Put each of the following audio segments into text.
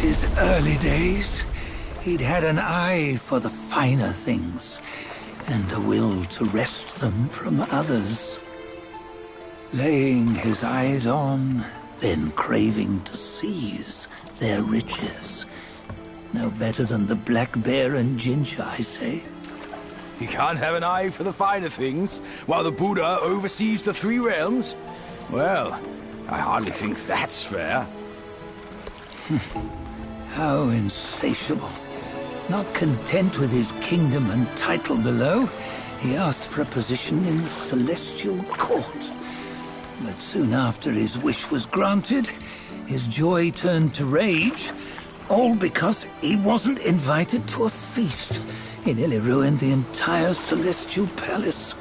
his early days, he'd had an eye for the finer things, and a will to wrest them from others. Laying his eyes on, then craving to seize their riches. No better than the black bear and ginger, I say. You can't have an eye for the finer things, while the Buddha oversees the three realms? Well, I hardly think that's fair. How insatiable. Not content with his kingdom and title below, he asked for a position in the celestial court. But soon after his wish was granted, his joy turned to rage, all because he wasn't invited to a feast. He nearly ruined the entire celestial palace.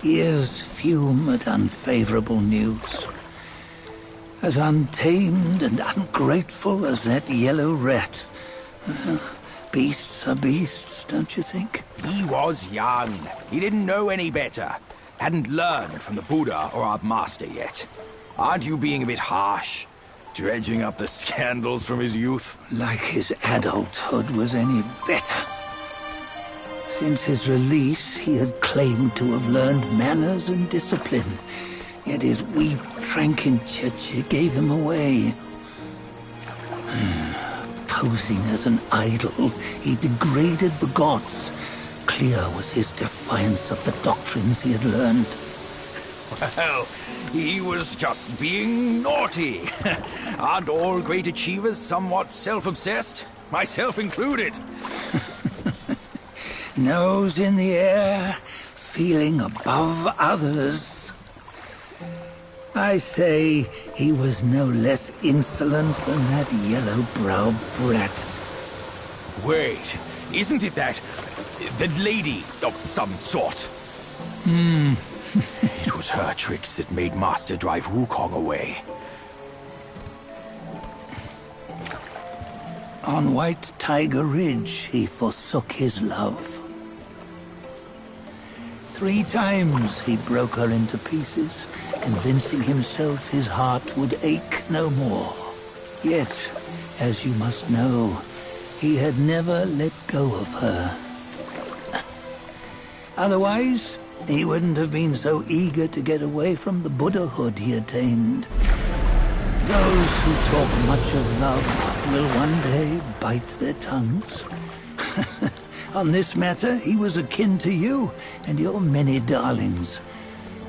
Ears fume at unfavorable news. As untamed and ungrateful as that yellow rat. Beasts are beasts, don't you think? He was young. He didn't know any better. Hadn't learned from the Buddha or our master yet. Aren't you being a bit harsh? Dredging up the scandals from his youth? Like his adulthood was any better. Since his release, he had claimed to have learned manners and discipline. Yet his weak Frankenchurch gave him away. Posing as an idol, he degraded the gods. Clear was his defiance of the doctrines he had learned. Well, he was just being naughty. Aren't all great achievers somewhat self-obsessed? Myself included. Nose in the air, feeling above others. I say he was no less insolent than that yellow-browed brat. Wait, isn't it that lady of some sort? It was her tricks that made Master drive Wukong away. On White Tiger Ridge, he forsook his love. 3 times he broke her into pieces, convincing himself his heart would ache no more. Yet, as you must know, he had never let go of her. Otherwise, he wouldn't have been so eager to get away from the Buddhahood he attained. Those who talk much of love will one day bite their tongues. On this matter, he was akin to you and your many darlings.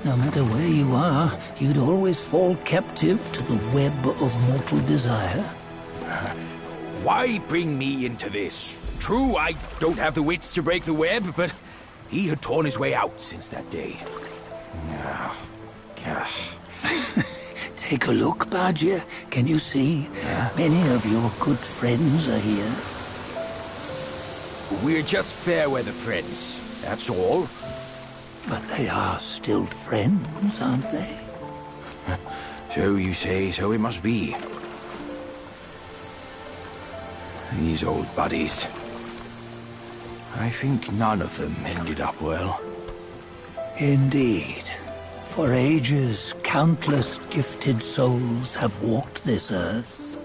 No matter where you are, you'd always fall captive to the web of mortal desire. Why bring me into this? True, I don't have the wits to break the web, but he had torn his way out since that day. Take a look, Bajia. Can you see? Many of your good friends are here. We're just fair-weather friends, that's all. But they are still friends, aren't they? So you say, so it must be. These old buddies. I think none of them ended up well. Indeed. For ages, countless gifted souls have walked this earth.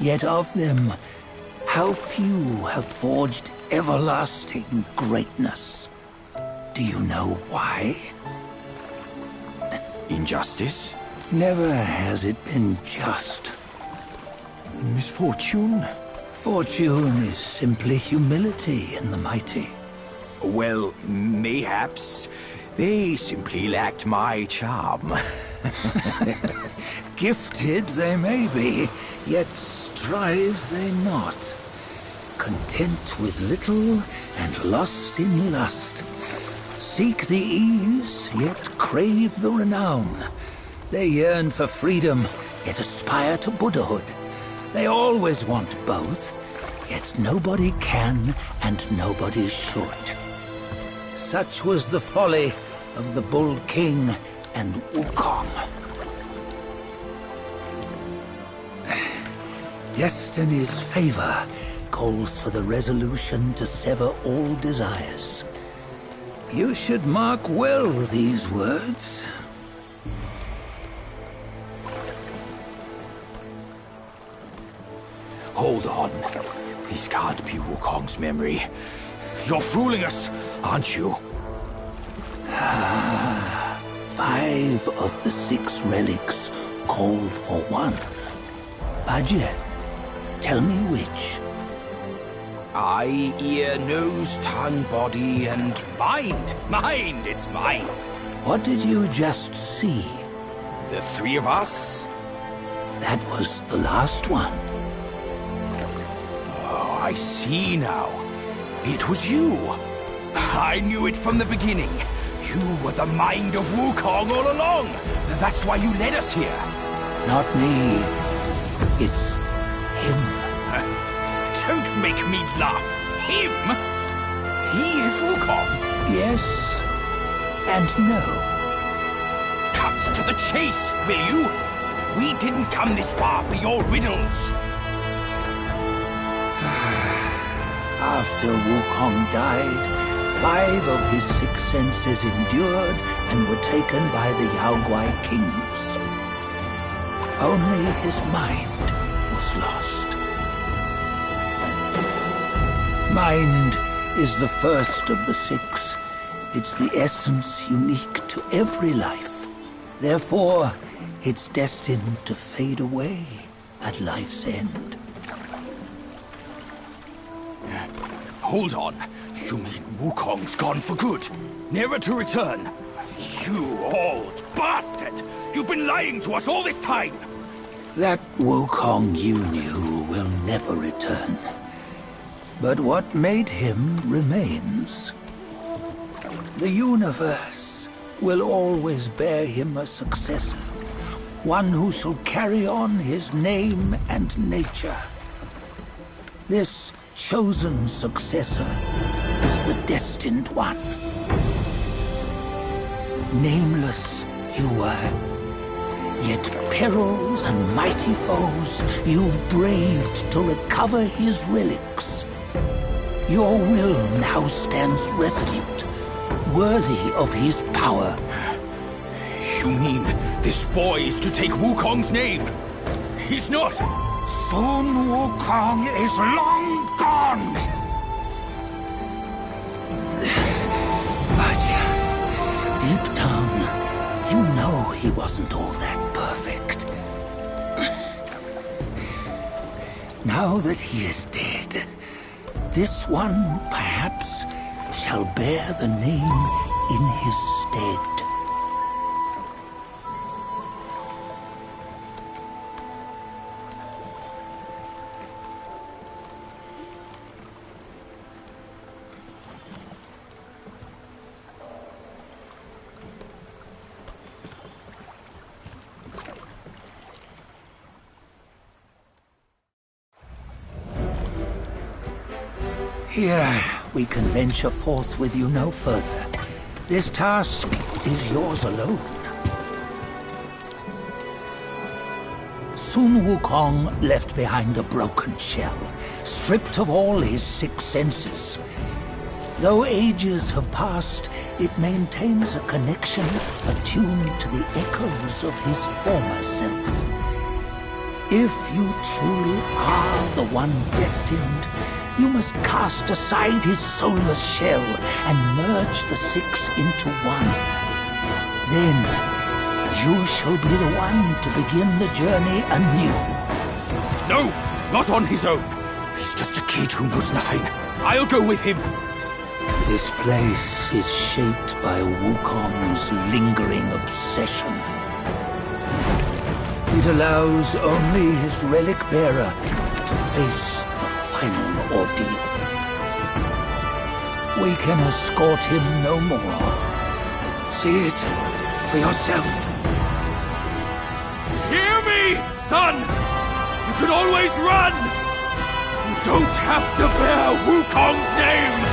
Yet of them, how few have forged everlasting greatness? Do you know why? Injustice? Never has it been just. Misfortune? Fortune is simply humility in the mighty. Well, mayhaps they simply lacked my charm. Gifted they may be, yet strive they not. Content with little and lost in lust. Seek the ease, yet crave the renown. They yearn for freedom, yet aspire to Buddhahood. They always want both, yet nobody can and nobody should. Such was the folly of the Bull King and Wukong. Destiny's favor calls for the resolution to sever all desires. You should mark well these words. Hold on. This can't be Wukong's memory. You're fooling us, aren't you? 5 of the 6 relics call for one. Badger, tell me which. Eye, ear, nose, tongue, body, and mind. Mind, it's mind. What did you just see? The 3 of us? That was the last one. Oh, I see now. It was you. I knew it from the beginning. You were the mind of Wukong all along. That's why you led us here. Not me. It's him. Don't make me laugh. Him? He is Wukong. Yes and no. Cut to the chase, will you? We didn't come this far for your riddles. After Wukong died, 5 of his 6 senses endured and were taken by the Yaoguai kings. Only his mind was lost. Mind is the first of the 6. It's the essence unique to every life. Therefore, it's destined to fade away at life's end. Hold on. You mean Wukong's gone for good? Never to return? You old bastard! You've been lying to us all this time! That Wukong you knew will never return. But what made him remains. The universe will always bear him a successor. One who shall carry on his name and nature. This chosen successor is the destined one. Nameless you were, yet perils and mighty foes you've braved to recover his relics. Your will now stands resolute, worthy of his power. You mean this boy is to take Wukong's name? He's not! Sun Wukong is long gone! But deep down, you know he wasn't all that perfect. Now that he is dead, this one, perhaps, shall bear the name in his stead. Here, we can venture forth with you no further. This task is yours alone. Sun Wukong left behind a broken shell, stripped of all his 6 senses. Though ages have passed, it maintains a connection attuned to the echoes of his former self. If you truly are the one destined, you must cast aside his soulless shell and merge the 6 into one. Then, you shall be the one to begin the journey anew. No! Not on his own! He's just a kid who knows nothing. I'll go with him! This place is shaped by Wukong's lingering obsession. It allows only his relic bearer to face the final ordeal. We can escort him no more. See it for yourself. Hear me, son! You can always run! You don't have to bear Wukong's name!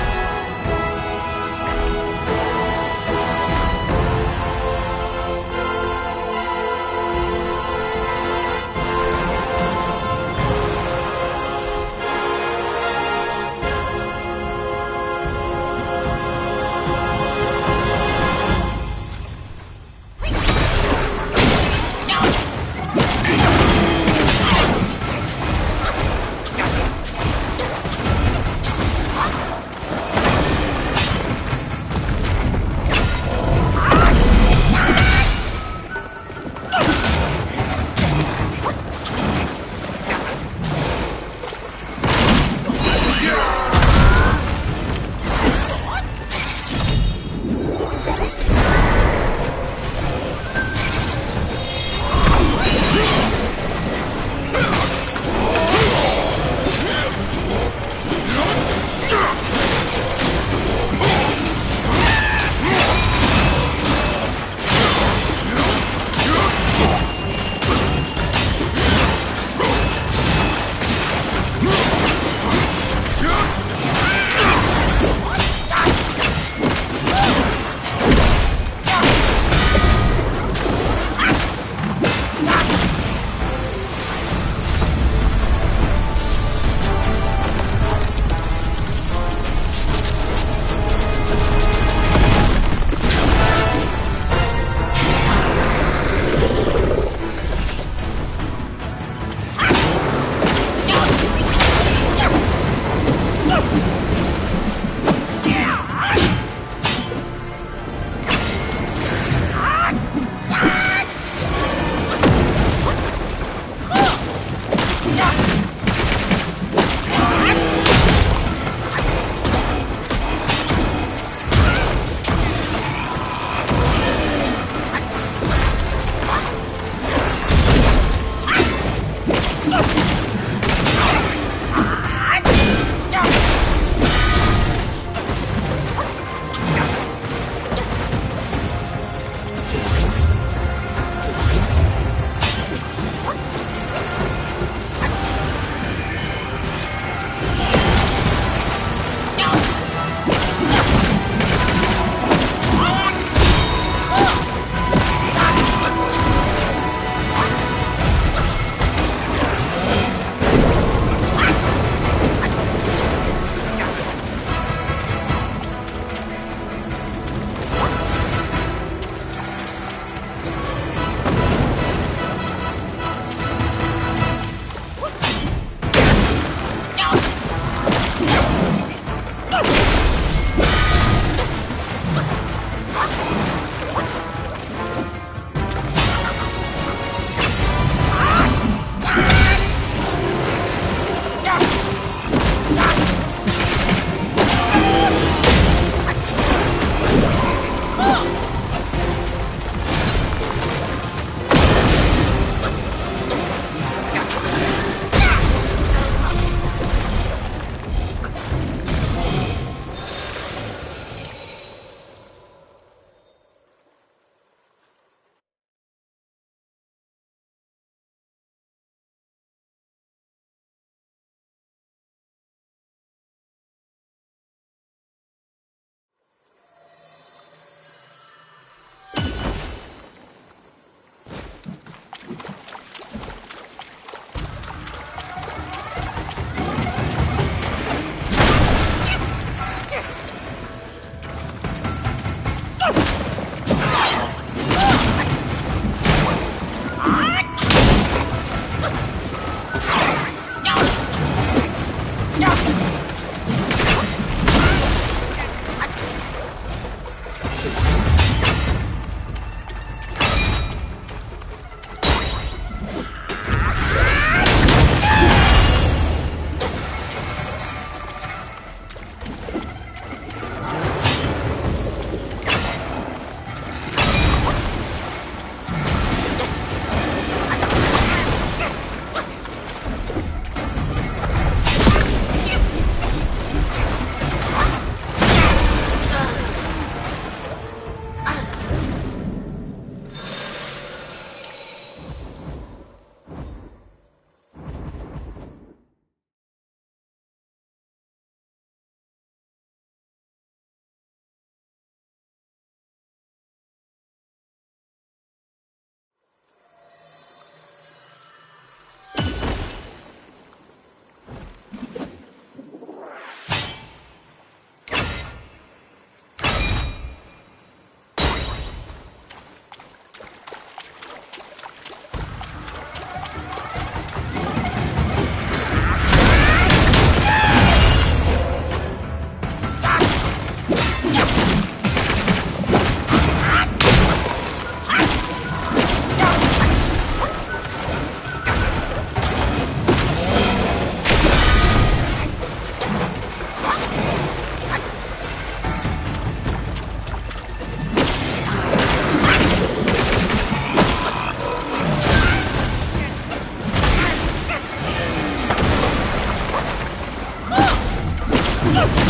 Ugh!